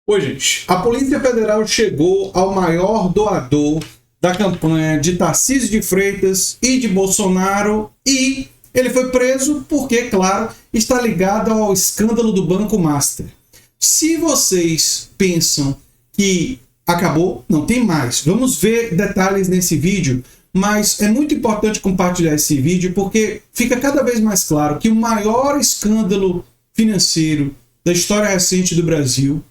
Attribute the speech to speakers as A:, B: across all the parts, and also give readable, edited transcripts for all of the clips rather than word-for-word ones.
A: Oi, gente. A Polícia Federal chegou ao maior doador da campanha de Tarcísio de Freitas e de Bolsonaro e ele foi preso porque, claro, está ligado ao escândalo do Banco Master. Se vocês pensam que acabou, não tem mais. Vamos ver detalhes nesse vídeo, mas é muito importante compartilhar esse vídeo porque fica cada vez mais claro que o maior escândalo financeiro da história recente do Brasil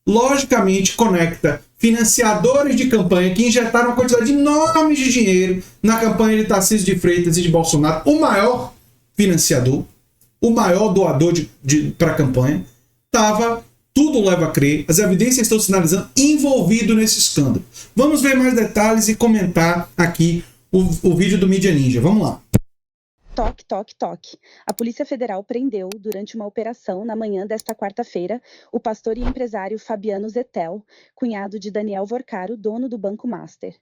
A: logicamente conecta financiadores de campanha que injetaram uma quantidade enorme de dinheiro na campanha de Tarcísio de Freitas e de Bolsonaro, o maior financiador, o maior doador para a campanha, tudo leva a crer, as evidências estão sinalizando, envolvido nesse escândalo. Vamos ver mais detalhes e comentar aqui o vídeo do Mídia Ninja. Vamos lá.
B: Toque, toque, toque. A Polícia Federal prendeu, durante uma operação na manhã desta quarta-feira, o pastor e empresário Fabiano Zettel, cunhado de Daniel Vorcaro, dono do Banco Master.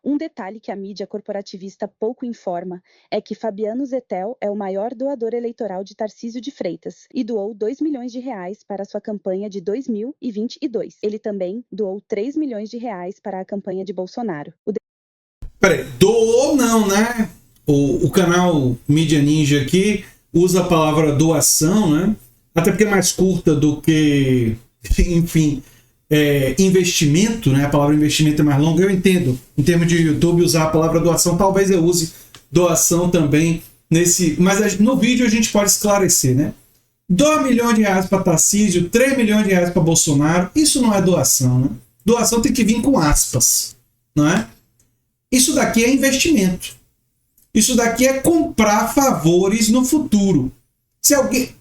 B: Um detalhe que a mídia corporativista pouco informa é que Fabiano Zettel é o maior doador eleitoral de Tarcísio de Freitas e doou 2 milhões de reais para sua campanha de 2022. Ele também doou 3 milhões de reais para a campanha de Bolsonaro.
A: Peraí, doou não, né? O canal Mídia Ninja aqui usa a palavra doação, né? Até porque é mais curta do que, enfim, investimento, né? A palavra investimento é mais longa. Eu entendo, em termos de YouTube, usar a palavra doação. Talvez eu use doação também nesse... Mas no vídeo a gente pode esclarecer, né? 2 milhões de reais para Tarcísio, 3 milhões de reais para Bolsonaro. Isso não é doação, né? Doação tem que vir com aspas, não é? Isso daqui é investimento. Isso daqui é comprar favores no futuro.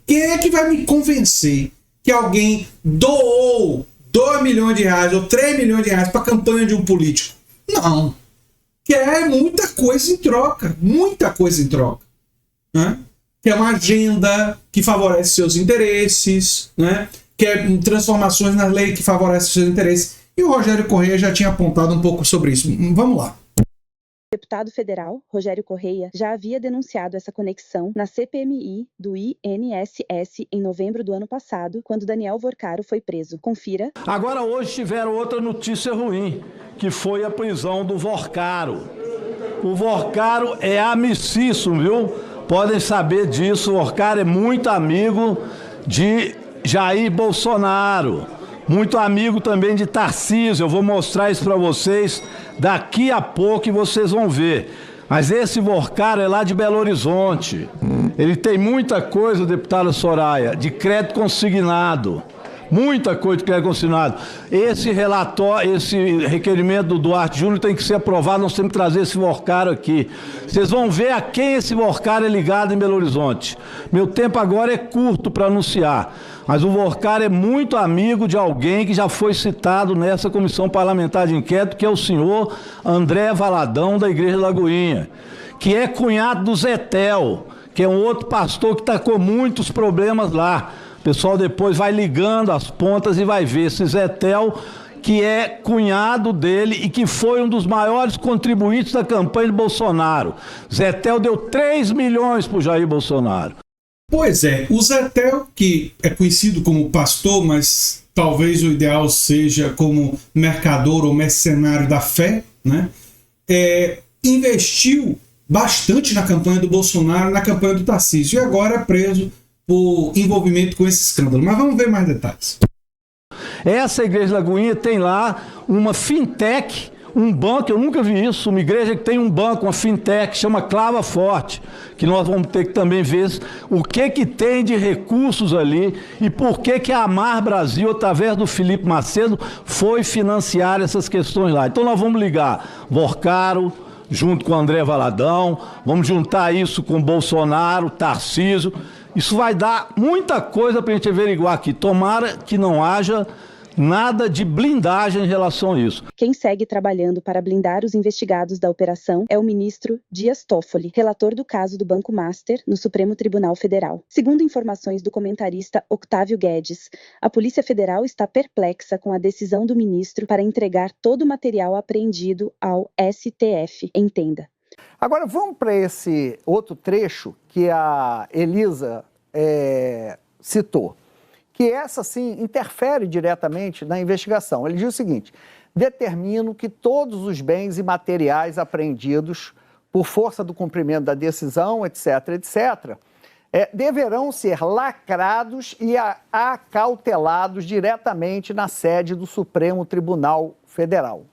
A: Quem é que vai me convencer que alguém doou 2 milhões de reais ou 3 milhões de reais para a campanha de um político? Não. Quer muita coisa em troca. Muita coisa em troca. Né? Quer uma agenda que favorece seus interesses. Né? Quer transformações na lei que favorecem seus interesses. E o Rogério Correia já tinha apontado um pouco sobre isso. Vamos lá.
B: O deputado federal, Rogério Correia, já havia denunciado essa conexão na CPMI do INSS em novembro do ano passado, quando Daniel Vorcaro foi preso. Confira.
C: Agora, hoje tiveram outra notícia ruim, que foi a prisão do Vorcaro. O Vorcaro é amicíssimo, viu? Podem saber disso, o Vorcaro é muito amigo de Jair Bolsonaro. Muito amigo também de Tarcísio. Eu vou mostrar isso para vocês daqui a pouco e vocês vão ver. Mas esse Vorcaro é lá de Belo Horizonte. Ele tem muita coisa, deputada Soraya, de crédito consignado. Muita coisa de crédito consignado. Esse relatório, esse requerimento do Duarte Júnior tem que ser aprovado, nós temos que trazer esse Vorcaro aqui. Vocês vão ver a quem esse Vorcaro é ligado em Belo Horizonte. Meu tempo agora é curto para anunciar, mas o Vorcaro é muito amigo de alguém que já foi citado nessa comissão parlamentar de inquérito, que é o senhor André Valadão, da Igreja da Lagoinha, que é cunhado do Zettel, que é um outro pastor que está com muitos problemas lá. O pessoal depois vai ligando as pontas e vai ver esse Zettel, que é cunhado dele e que foi um dos maiores contribuintes da campanha de Bolsonaro. Zettel deu 3 milhões para o Jair Bolsonaro.
A: Pois é, o Zettel, que é conhecido como pastor, mas talvez o ideal seja como mercador ou mercenário da fé, né? Investiu bastante na campanha do Bolsonaro, na campanha do Tarcísio, e agora é preso por envolvimento com esse escândalo. Mas vamos ver mais detalhes.
C: Essa Igreja Lagoinha tem lá uma fintech, um banco, eu nunca vi isso, uma igreja que tem um banco, uma fintech, chama Clava Forte, que nós vamos ter que também ver o que tem de recursos ali e por que a Amar Brasil, através do Felipe Macedo, foi financiar essas questões lá. Então nós vamos ligar Vorcaro, junto com o André Valadão, vamos juntar isso com Bolsonaro, Tarcísio. Isso vai dar muita coisa para a gente averiguar aqui. Tomara que não haja nada de blindagem em relação a isso.
B: Quem segue trabalhando para blindar os investigados da operação é o ministro Dias Toffoli, relator do caso do Banco Master no Supremo Tribunal Federal. Segundo informações do comentarista Octávio Guedes, a Polícia Federal está perplexa com a decisão do ministro para entregar todo o material apreendido ao STF. Entenda.
D: Agora vamos para esse outro trecho que a Elisa citou, que essa, sim, interfere diretamente na investigação. Ele diz o seguinte: determino que todos os bens e materiais apreendidos por força do cumprimento da decisão, etc., etc., deverão ser lacrados e acautelados diretamente na sede do Supremo Tribunal Federal.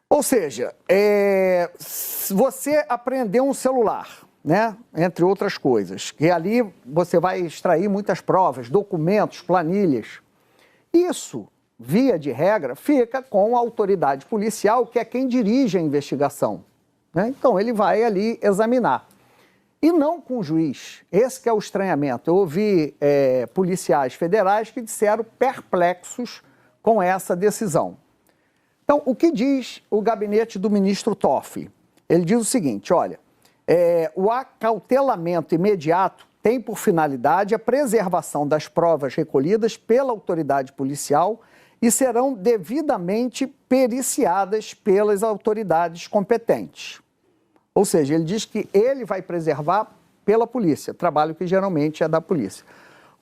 D: Ou seja, você apreendeu um celular, né? Entre outras coisas, que ali você vai extrair muitas provas, documentos, planilhas. Isso, via de regra, fica com a autoridade policial, que é quem dirige a investigação, né? Então, ele vai ali examinar. E não com o juiz. Esse que é o estranhamento. Eu ouvi policiais federais que disseram perplexos com essa decisão. Então, o que diz o gabinete do ministro Toffoli? Ele diz o seguinte: olha, o acautelamento imediato tem por finalidade a preservação das provas recolhidas pela autoridade policial e serão devidamente periciadas pelas autoridades competentes. Ou seja, ele diz que ele vai preservar pela polícia, trabalho que geralmente é da polícia.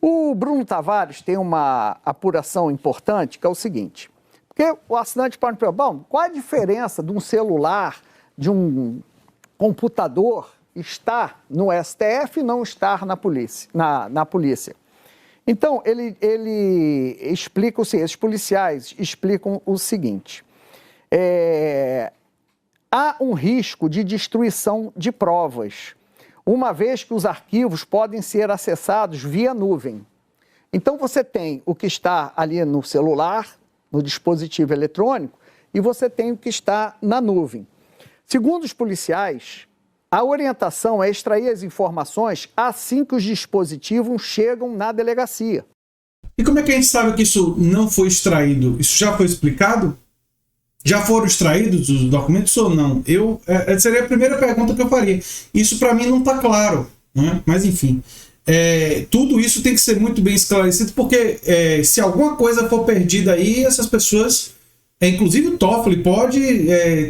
D: O Bruno Tavares tem uma apuração importante, que é o seguinte: porque o assinante pode perguntar, bom, qual a diferença de um celular, de um computador estar no STF e não estar na polícia? Então, ele explica o seguinte, esses policiais explicam o seguinte: há um risco de destruição de provas, uma vez que os arquivos podem ser acessados via nuvem. Então, você tem o que está ali no celular, no dispositivo eletrônico, e você tem o que está na nuvem. Segundo os policiais, a orientação é extrair as informações assim que os dispositivos chegam na delegacia.
A: E como é que a gente sabe que isso não foi extraído? Isso já foi explicado? Já foram extraídos os documentos ou não? Seria a primeira pergunta que eu faria. Isso para mim não está claro, né? Mas enfim, tudo isso tem que ser muito bem esclarecido, porque se alguma coisa for perdida aí, essas pessoas, inclusive o Toffoli, pode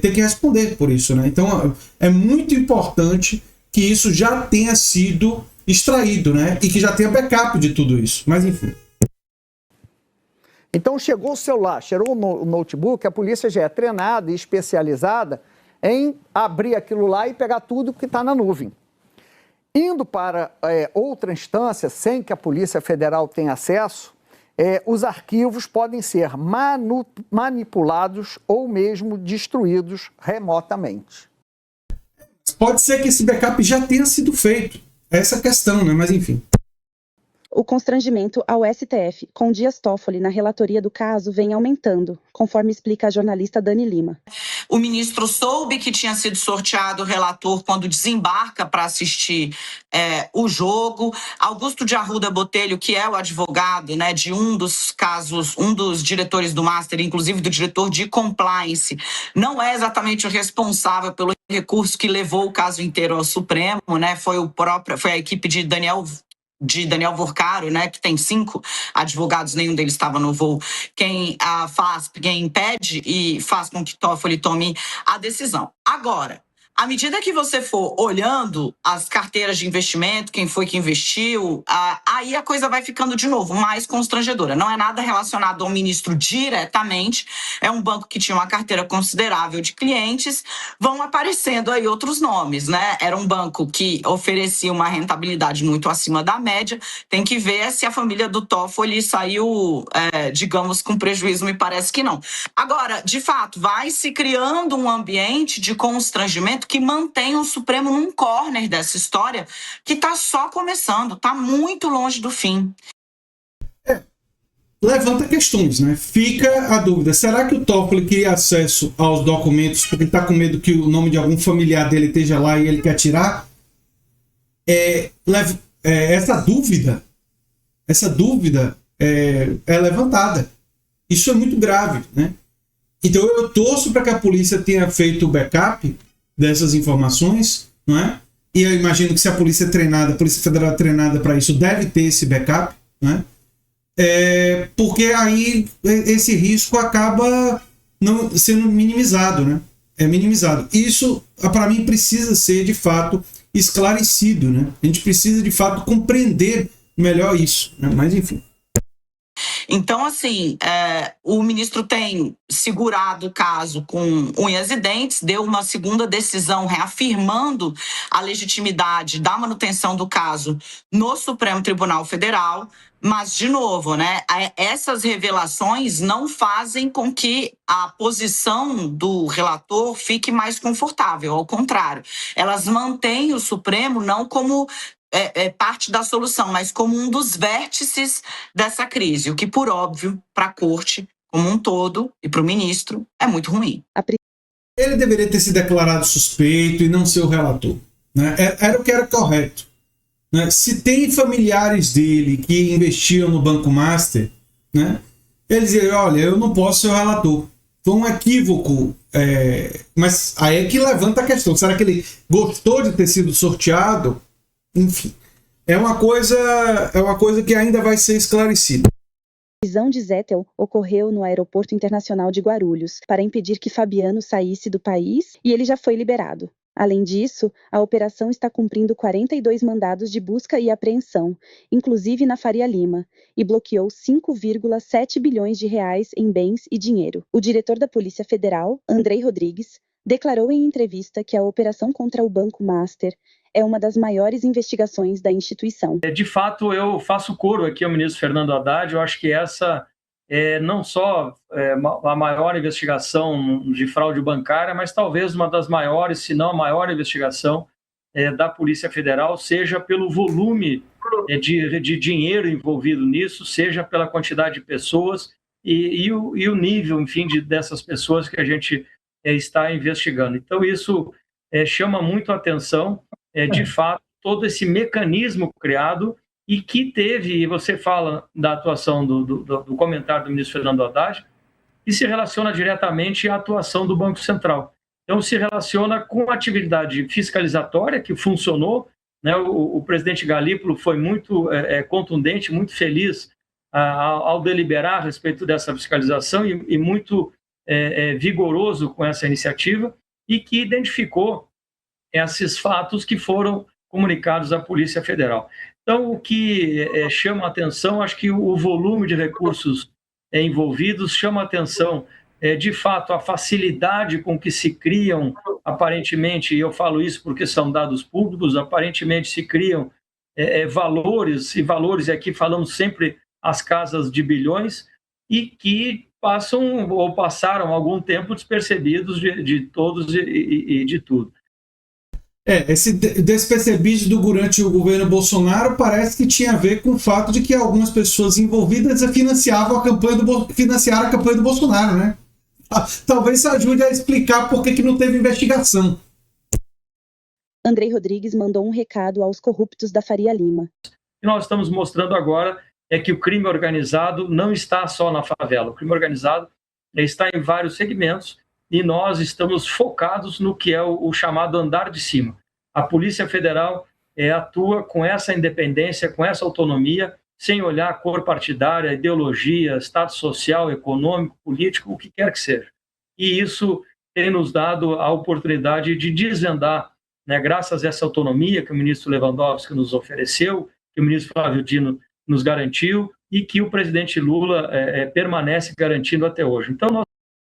A: ter que responder por isso, né? Então é muito importante que isso já tenha sido extraído, né? E que já tenha backup de tudo isso. Mas enfim.
D: Então, chegou o celular, chegou o notebook, a polícia já é treinada e especializada em abrir aquilo lá e pegar tudo que está na nuvem. Indo para outra instância, sem que a Polícia Federal tenha acesso, os arquivos podem ser manipulados ou mesmo destruídos remotamente.
A: Pode ser que esse backup já tenha sido feito. Essa é a questão, né? Mas enfim.
B: O constrangimento ao STF com Dias Toffoli na relatoria do caso vem aumentando, conforme explica a jornalista Dani Lima.
E: O ministro soube que tinha sido sorteado o relator quando desembarca para assistir o jogo. Augusto de Arruda Botelho, que é o advogado, né, de um dos casos, um dos diretores do Master, inclusive do diretor de compliance, não é exatamente o responsável pelo recurso que levou o caso inteiro ao Supremo, né? Foi a equipe de Daniel Vorcaro, né, que tem 5 advogados, nenhum deles estava no voo, quem impede e faz com que Toffoli tome a decisão. Agora, à medida que você for olhando as carteiras de investimento, quem foi que investiu, aí a coisa vai ficando, de novo, mais constrangedora. Não é nada relacionado ao ministro diretamente, é um banco que tinha uma carteira considerável de clientes, vão aparecendo aí outros nomes, né? Era um banco que oferecia uma rentabilidade muito acima da média, tem que ver se a família do Toffoli saiu, digamos, com prejuízo, me parece que não. Agora, de fato, vai se criando um ambiente de constrangimento que mantém o Supremo num corner dessa história que está só começando, está muito longe do fim.
A: Levanta questões, né? Fica a dúvida, será que o Toffoli queria acesso aos documentos porque está com medo que o nome de algum familiar dele esteja lá e ele quer tirar? Essa dúvida é levantada. Isso é muito grave, né? Então eu torço para que a polícia tenha feito o backup dessas informações, não é? E eu imagino que se a Polícia Federal é treinada para isso, deve ter esse backup, né? Porque aí esse risco acaba não sendo minimizado, né? Minimizado. Isso, para mim, precisa ser, de fato, esclarecido, né? A gente precisa, de fato, compreender melhor isso, né? Mas enfim.
E: Então, assim, o ministro tem segurado o caso com unhas e dentes, deu uma segunda decisão reafirmando a legitimidade da manutenção do caso no Supremo Tribunal Federal, mas, de novo, né, essas revelações não fazem com que a posição do relator fique mais confortável, ao contrário, elas mantêm o Supremo não como parte da solução, mas como um dos vértices dessa crise, o que, por óbvio, para a corte como um todo e para o ministro é muito ruim.
A: Ele deveria ter se declarado suspeito e não ser o relator, né? Era o que era correto, né? Se tem familiares dele que investiam no Banco Master, né, eles diziam, olha, eu não posso ser o relator. Foi um equívoco, mas aí é que levanta a questão, será que ele gostou de ter sido sorteado? Enfim, é uma coisa que ainda vai ser esclarecida.
B: A prisão de Zettel ocorreu no Aeroporto Internacional de Guarulhos para impedir que Fabiano saísse do país e ele já foi liberado. Além disso, a operação está cumprindo 42 mandados de busca e apreensão, inclusive na Faria Lima, e bloqueou 5,7 bilhões de reais em bens e dinheiro. O diretor da Polícia Federal, Andrei Rodrigues, declarou em entrevista que a operação contra o Banco Master é uma das maiores investigações da instituição.
F: De fato, eu faço coro aqui ao ministro Fernando Haddad. Eu acho que essa é não só a maior investigação de fraude bancária, mas talvez uma das maiores, se não a maior investigação da Polícia Federal, seja pelo volume de dinheiro envolvido nisso, seja pela quantidade de pessoas e o nível, enfim, dessas pessoas que a gente está investigando. Então, isso chama muito a atenção. De fato, todo esse mecanismo criado e que teve, e você fala da atuação do comentário do ministro Fernando Haddad, e se relaciona diretamente à atuação do Banco Central. Então, se relaciona com a atividade fiscalizatória que funcionou, né? O presidente Galípolo foi muito contundente, muito feliz ao deliberar a respeito dessa fiscalização e muito vigoroso com essa iniciativa e que identificou esses fatos que foram comunicados à Polícia Federal. Então, o que chama a atenção, acho que o volume de recursos envolvidos chama a atenção, de fato, a facilidade com que se criam, aparentemente, e eu falo isso porque são dados públicos, aparentemente se criam valores, e aqui falamos sempre as casas de bilhões, e que passam ou passaram algum tempo despercebidos de todos e de tudo.
A: Esse despercebido durante o governo Bolsonaro parece que tinha a ver com o fato de que algumas pessoas envolvidas financiaram a campanha do Bolsonaro, né? Talvez isso ajude a explicar por que não teve investigação.
B: Andrei Rodrigues mandou um recado aos corruptos da Faria Lima.
F: O que nós estamos mostrando agora é que o crime organizado não está só na favela. O crime organizado está em vários segmentos e nós estamos focados no que é o chamado andar de cima. A Polícia Federal atua com essa independência, com essa autonomia, sem olhar a cor partidária, ideologia, estado social, econômico, político, o que quer que seja. E isso tem nos dado a oportunidade de desvendar, né, graças a essa autonomia que o ministro Lewandowski nos ofereceu, que o ministro Flávio Dino nos garantiu e que o presidente Lula permanece garantindo até hoje. Então,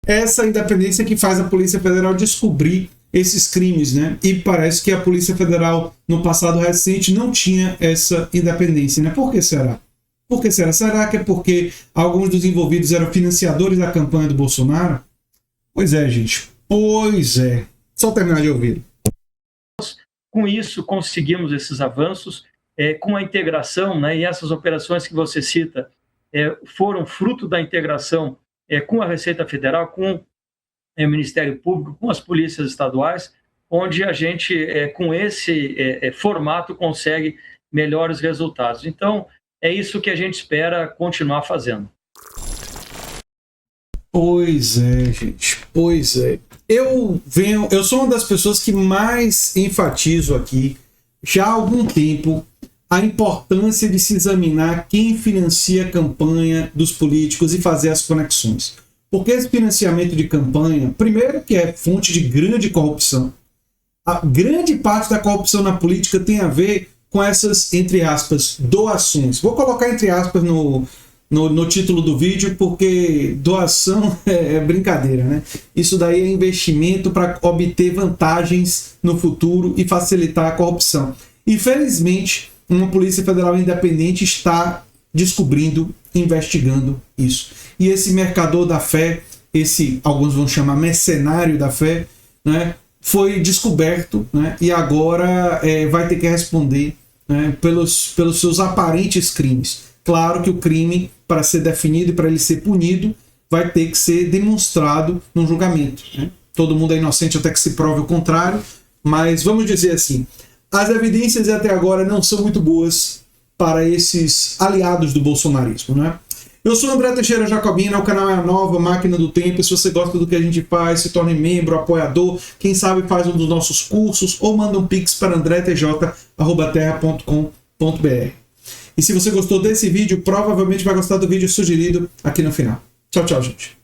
A: essa independência que faz a Polícia Federal descobrir esses crimes, né? E parece que a Polícia Federal, no passado recente, não tinha essa independência, né? Por que será? Por que será? Será que é porque alguns dos envolvidos eram financiadores da campanha do Bolsonaro? Pois é, gente. Pois é. Só terminar de ouvir.
F: Com isso, conseguimos esses avanços, com a integração, né? E essas operações que você cita foram fruto da integração com a Receita Federal, com o Ministério Público, com as polícias estaduais, onde a gente, com esse formato, consegue melhores resultados. Então, é isso que a gente espera continuar fazendo.
A: Pois é, gente. Pois é. Eu sou uma das pessoas que mais enfatizo aqui, já há algum tempo, a importância de se examinar quem financia a campanha dos políticos e fazer as conexões. Porque esse financiamento de campanha, primeiro que é fonte de grande corrupção. A grande parte da corrupção na política tem a ver com essas, entre aspas, doações. Vou colocar entre aspas no título do vídeo, porque doação é brincadeira, né? Isso daí é investimento para obter vantagens no futuro e facilitar a corrupção. Infelizmente, uma Polícia Federal independente está descobrindo, investigando isso. E esse mercador da fé, esse, alguns vão chamar mercenário da fé, né, foi descoberto, né, e agora vai ter que responder, né, pelos seus aparentes crimes. Claro que o crime, para ser definido e para ele ser punido, vai ter que ser demonstrado no julgamento, né? Todo mundo é inocente até que se prove o contrário, mas vamos dizer assim, as evidências até agora não são muito boas para esses aliados do bolsonarismo, né? Eu sou André Teixeira Jacobina, o canal é a Nova Máquina do Tempo. Se você gosta do que a gente faz, se torne membro, apoiador, quem sabe faz um dos nossos cursos ou manda um pix para andretj@terra.com.br. E se você gostou desse vídeo, provavelmente vai gostar do vídeo sugerido aqui no final. Tchau, tchau, gente.